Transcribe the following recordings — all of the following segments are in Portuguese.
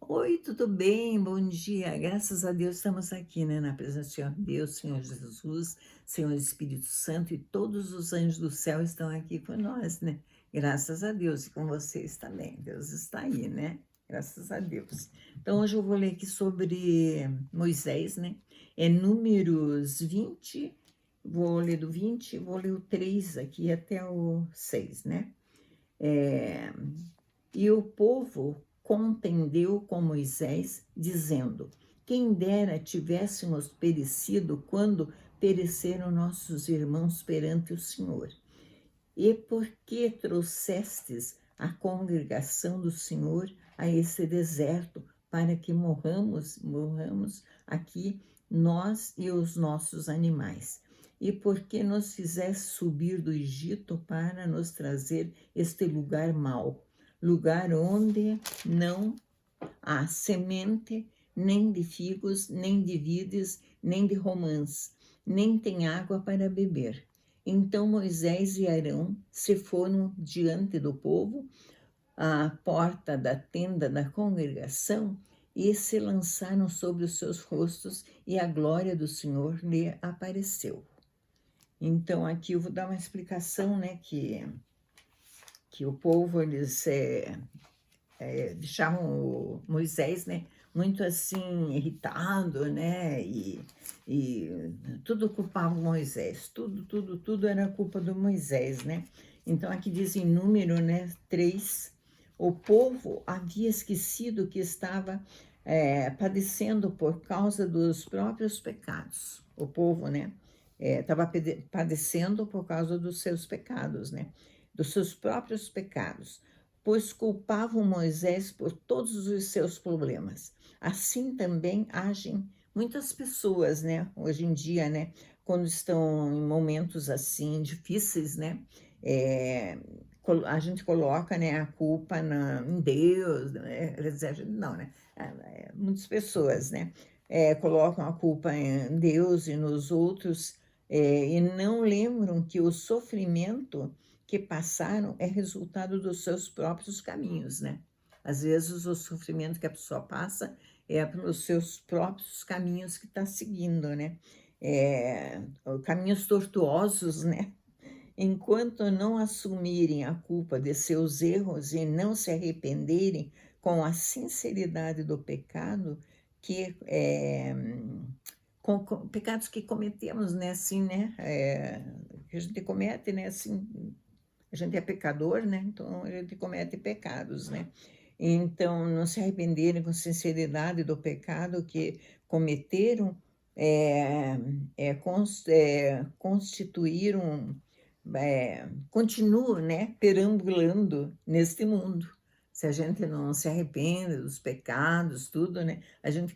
Oi, tudo bem? Bom dia. Graças a Deus estamos aqui, né, na presença do Senhor Deus, Senhor Jesus, Senhor Espírito Santo e todos os anjos do céu estão aqui com nós, né? Graças a Deus e com vocês também. Deus está aí, né? Graças a Deus. Então hoje eu vou ler aqui sobre Moisés, né? É Números 20. Vou ler do 20, vou ler o 3 aqui até o 6, né? É, e o povo contendeu com Moisés, dizendo: Quem dera tivéssemos perecido quando pereceram nossos irmãos perante o Senhor. E por que trouxestes a congregação do Senhor a esse deserto, para que morramos aqui, nós e os nossos animais? E por que nos fizeste subir do Egito para nos trazer este lugar mau, lugar onde não há semente, nem de figos, nem de vides, nem de romãs, nem tem água para beber? Então Moisés e Arão se foram diante do povo à porta da tenda da congregação e se lançaram sobre os seus rostos, e a glória do Senhor lhe apareceu. Então aqui eu vou dar uma explicação, né, que o povo, eles deixavam o Moisés, né, muito assim, irritado, né, e tudo culpava Moisés, tudo era culpa do Moisés, né. Então aqui diz em número, né, 3, o povo havia esquecido que estava padecendo por causa dos próprios pecados. O povo, né, estava padecendo por causa dos seus pecados, né, dos seus próprios pecados, pois culpavam Moisés por todos os seus problemas. Assim também agem muitas pessoas, né, hoje em dia, né, quando estão em momentos assim difíceis, né, é, a gente coloca, né, a culpa em Deus, né, não, né, muitas pessoas, né, colocam a culpa em Deus e nos outros, e não lembram que o sofrimento que passaram é resultado dos seus próprios caminhos, né? Às vezes o sofrimento que a pessoa passa é pelos seus próprios caminhos que está seguindo, né? Caminhos tortuosos, né? Enquanto não assumirem a culpa de seus erros e não se arrependerem com a sinceridade do pecado, que com pecados que cometemos, né? Assim, né? Que a gente comete, né? Assim, a gente é pecador, né? Então a gente comete pecados, né? Então, não se arrependerem com sinceridade do pecado que cometeram, constituíram, continuam, né, perambulando neste mundo. Se a gente não se arrepende dos pecados, tudo, né, a gente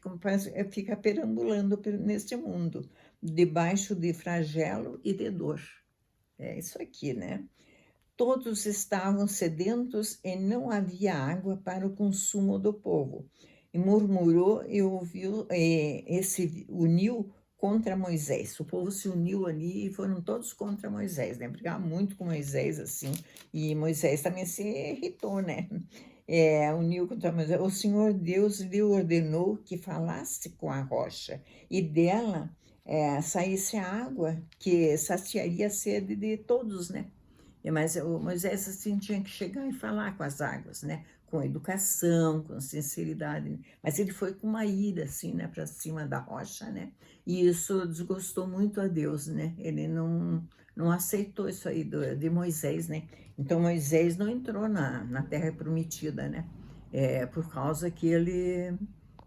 fica perambulando neste mundo, debaixo de flagelo e de dor. É isso aqui, né? Todos estavam sedentos e não havia água para o consumo do povo. E murmurou e se uniu contra Moisés. O povo se uniu ali e foram todos contra Moisés, né? Brigavam muito com Moisés, assim. E Moisés também se irritou, né? Uniu contra Moisés. O Senhor Deus lhe ordenou que falasse com a rocha, e dela saísse a água que saciaria a sede de todos, né? Mas o Moisés assim tinha que chegar e falar com as águas, né? Com educação, com sinceridade, né? Mas ele foi com uma ira assim, né, para cima da rocha, né? E isso desgostou muito a Deus, né? Ele não aceitou isso aí de Moisés, né? Então Moisés não entrou na terra prometida, né? Por causa que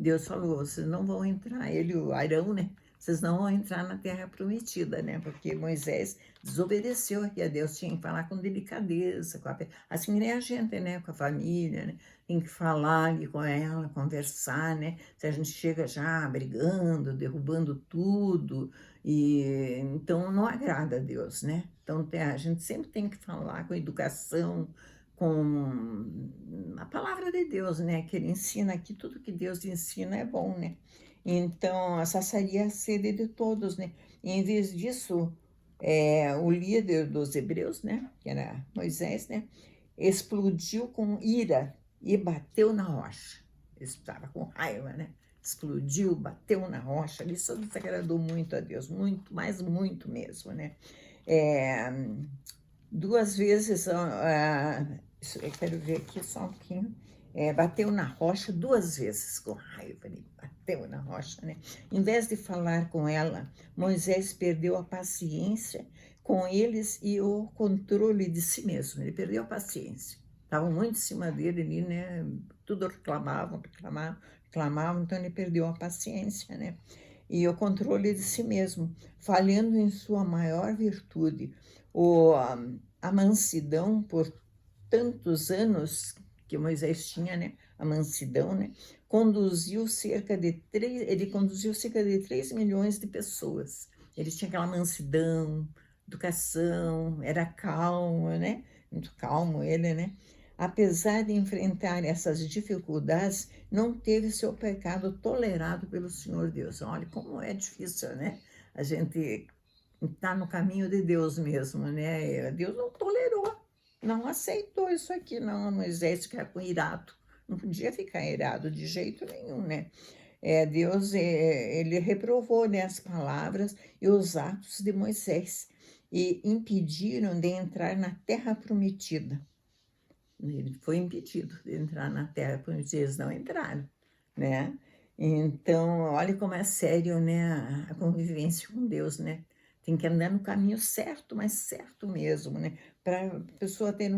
Deus falou, vocês não vão entrar, ele e o Arão, né? Vocês não vão entrar na terra prometida, né? Porque Moisés desobedeceu aqui a Deus, tinha que falar com delicadeza, assim nem a gente, né? Com a família, né? Tem que falar ali com ela, conversar, né? Se a gente chega já brigando, derrubando tudo, e então não agrada a Deus, né? Então a gente sempre tem que falar com educação, com a palavra de Deus, né? Que ele ensina aqui, tudo que Deus ensina é bom, né? Então, saciaria a sede de todos, né? E em vez disso, o líder dos hebreus, né? Que era Moisés, né? Explodiu com ira e bateu na rocha. ele estava com raiva, né? Explodiu, bateu na rocha, ali isso desagradou muito a Deus, muito, mas muito mesmo, né? É, 2 vezes, eu quero ver aqui só um pouquinho, bateu na rocha 2 vezes com raiva, ele bateu na rocha, né? Em vez de falar com ela, Moisés perdeu a paciência com eles e o controle de si mesmo, ele perdeu a paciência. Estavam muito em cima dele ali, né? Tudo reclamavam, então ele perdeu a paciência, né? E o controle de si mesmo, falhando em sua maior virtude, o, a mansidão por tantos anos que Moisés tinha, né? A mansidão, né? Ele conduziu cerca de 3 milhões de pessoas. Ele tinha aquela mansidão, educação, era calmo, né? Muito calmo ele, né? Apesar de enfrentar essas dificuldades, não teve seu pecado tolerado pelo Senhor Deus. Olha como é difícil, né? A gente está no caminho de Deus mesmo, né? Deus não tolerou, não aceitou isso aqui, não. Moisés ficar com irado, não podia ficar irado de jeito nenhum, né? Deus, ele reprovou, né, as palavras e os atos de Moisés e impediram de entrar na terra prometida. Ele foi impedido de entrar na terra prometida, eles não entraram, né? Então, olha como é sério, né, a convivência com Deus, né? Tem que andar no caminho certo, mas certo mesmo, né? Para a pessoa ter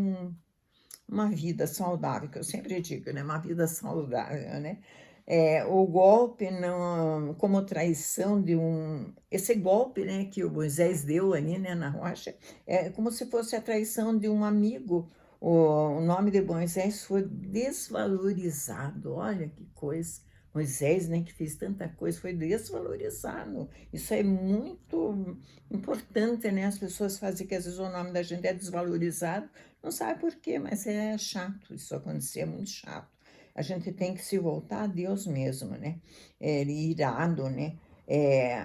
uma vida saudável, que eu sempre digo, né? Uma vida saudável, né? O golpe, não, como traição de um... Esse golpe, né, que o Moisés deu ali, né, na rocha, é como se fosse a traição de um amigo. O nome de Moisés foi desvalorizado. Olha que coisa. Moisés, né, que fez tanta coisa, foi desvalorizado. Isso é muito importante, né? As pessoas fazem que às vezes o nome da gente é desvalorizado, não sabe por quê, mas é chato isso acontecer, é muito chato. A gente tem que se voltar a Deus mesmo, né? Irado, né?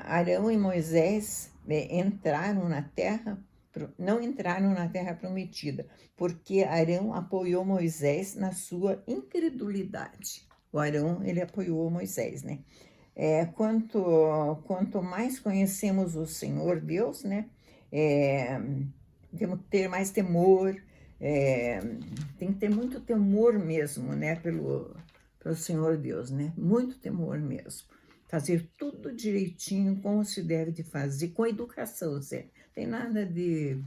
Arão e Moisés entraram na terra, não entraram na terra prometida, porque Arão apoiou Moisés na sua incredulidade. O Arão, ele apoiou Moisés, né? Quanto mais conhecemos o Senhor Deus, né? Temos que ter mais temor, tem que ter muito temor mesmo, né? Pelo Senhor Deus, né? Muito temor mesmo. Fazer tudo direitinho, como se deve de fazer, com educação, Zé. Tem nada de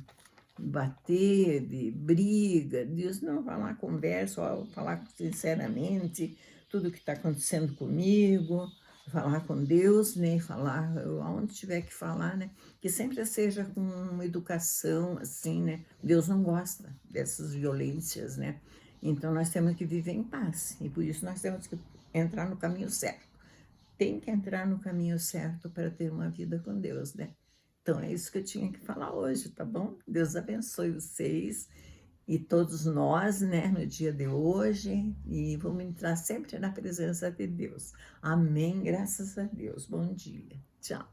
bater, de briga, Deus não, falar, conversa, falar sinceramente tudo que está acontecendo comigo, falar com Deus, né, falar aonde tiver que falar, né, que sempre seja com uma educação, assim, né, Deus não gosta dessas violências, né, então nós temos que viver em paz, e por isso nós temos que entrar no caminho certo, tem que entrar no caminho certo para ter uma vida com Deus, né. Então, é isso que eu tinha que falar hoje, tá bom? Deus abençoe vocês e todos nós, né, no dia de hoje, e vamos entrar sempre na presença de Deus. Amém, graças a Deus. Bom dia. Tchau.